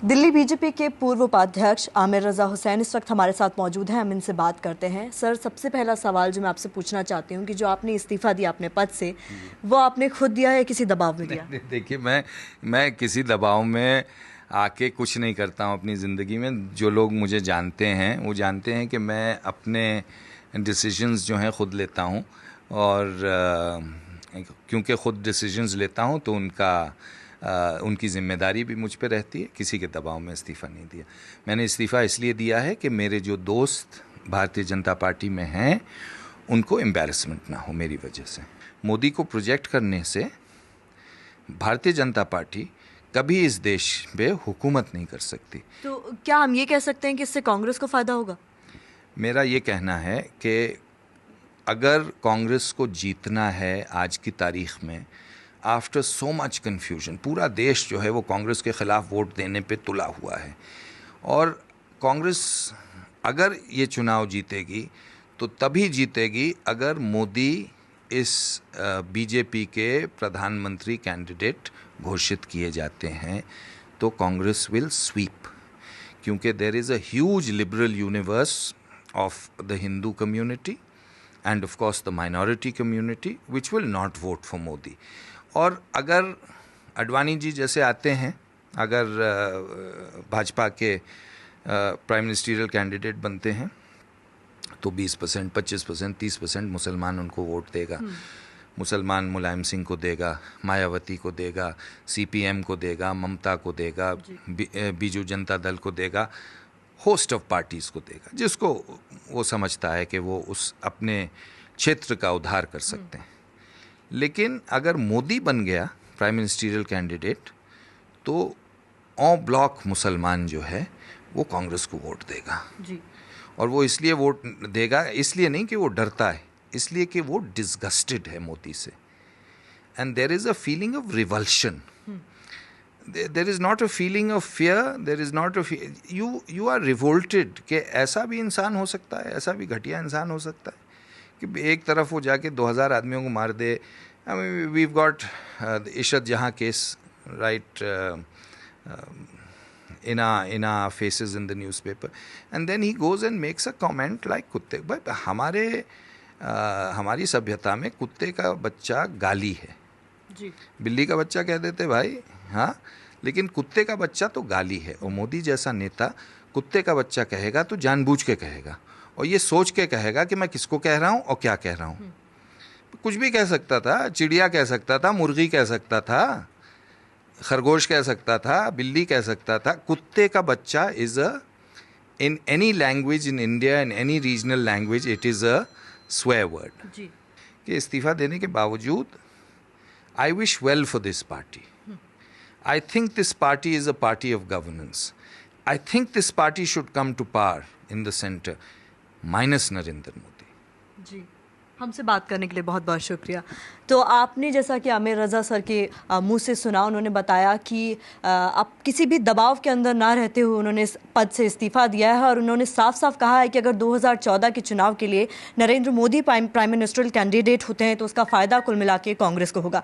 Delhi BJP के पूर्व उपाध्यक्ष आमिर रजा हुसैन इस वक्त हमारे साथ मौजूद हैं। हम इनसे बात करते हैं। सर, सबसे पहला सवाल जो मैं आपसे पूछना चाहती हूँ कि जो आपने इस्तीफा दिया अपने पद से, वो आपने खुद दिया या किसी दबाव में दिया? देखिए, मैं किसी दबाव में आके कुछ नहीं करता हूँ अपनी ज़िंदगी में। जो लोग मुझे जानते हैं वो जानते हैं कि मैं अपने डिसीजंस जो हैं ख़ुद लेता हूँ, और क्योंकि ख़ुद डिसीजंस लेता हूँ तो उनकी ज़िम्मेदारी भी मुझ पे रहती है। किसी के दबाव में इस्तीफ़ा नहीं दिया। मैंने इस्तीफ़ा इसलिए दिया है कि मेरे जो दोस्त भारतीय जनता पार्टी में हैं उनको एम्बैरेसमेंट ना हो मेरी वजह से। मोदी को प्रोजेक्ट करने से भारतीय जनता पार्टी कभी इस देश पे हुकूमत नहीं कर सकती। तो क्या हम ये कह सकते हैं कि इससे कांग्रेस को फ़ायदा होगा? मेरा ये कहना है कि अगर कांग्रेस को जीतना है आज की तारीख में, आफ्टर सो मच कन्फ्यूजन, पूरा देश जो है वो कांग्रेस के ख़िलाफ़ वोट देने पे तुला हुआ है, और कांग्रेस अगर ये चुनाव जीतेगी तो तभी जीतेगी अगर मोदी इस बीजेपी के प्रधानमंत्री कैंडिडेट घोषित किए जाते हैं, तो कांग्रेस विल स्वीप। क्योंकि there is a huge liberal universe of the Hindu community and of course the minority community which will not vote for Modi. और अगर अडवाणी जी जैसे आते हैं, अगर भाजपा के प्राइम मिनिस्टरियल कैंडिडेट बनते हैं तो 20%, 25%, 30% मुसलमान उनको वोट देगा। मुसलमान मुलायम सिंह को देगा, मायावती को देगा, CPM को देगा, ममता को देगा, बीजू जनता दल को देगा, होस्ट ऑफ पार्टीज़ को देगा, जिसको वो समझता है कि वो उस अपने क्षेत्र का उद्धार कर सकते हैं। लेकिन अगर मोदी बन गया प्राइम मिनिस्टरियल कैंडिडेट तो ऑन ब्लॉक मुसलमान जो है वो कांग्रेस को वोट देगा जी। और वो इसलिए वोट देगा, इसलिए नहीं कि वो डरता है, इसलिए कि वो डिसगस्टेड है मोदी से। And there is a feeling of revulsion. There is not a feeling of fear, there is not a you are revolted कि ऐसा भी इंसान हो सकता है, ऐसा भी घटिया इंसान हो सकता है कि एक तरफ वो जाके 2000 आदमियों को मार दे। I mean, we've got Ishrat जहाँ case right in our faces in the newspaper, and then he goes and makes a comment like कुत्ते। बट हमारी सभ्यता में कुत्ते का बच्चा गाली है जी। बिल्ली का बच्चा कह देते भाई, हाँ, लेकिन कुत्ते का बच्चा तो गाली है। और मोदी जैसा नेता कुत्ते का बच्चा कहेगा तो जानबूझ के कहेगा, और ये सोच के कहेगा कि मैं किसको कह रहा हूँ और क्या कह रहा हूँ। कुछ भी कह सकता था, चिड़िया कह सकता था, मुर्गी कह सकता था, खरगोश कह सकता था, बिल्ली कह सकता था। कुत्ते का बच्चा is a, in any language in India, in any regional language, it is a swear word. कि इस्तीफ़ा देने के बावजूद I wish well for this party. I think this party is a party of governance. I think this party should come to power in the center, minus Narendra Modi. जी, हमसे बात करने के लिए बहुत बहुत शुक्रिया। तो आपने जैसा कि आमिर रजा सर के मुंह से सुना, उन्होंने बताया कि आप किसी भी दबाव के अंदर ना रहते हुए उन्होंने इस पद से इस्तीफ़ा दिया है, और उन्होंने साफ साफ कहा है कि अगर 2014 के चुनाव के लिए Narendra Modi prime ministerial candidate होते हैं तो उसका फ़ायदा कुल मिला के कांग्रेस को होगा।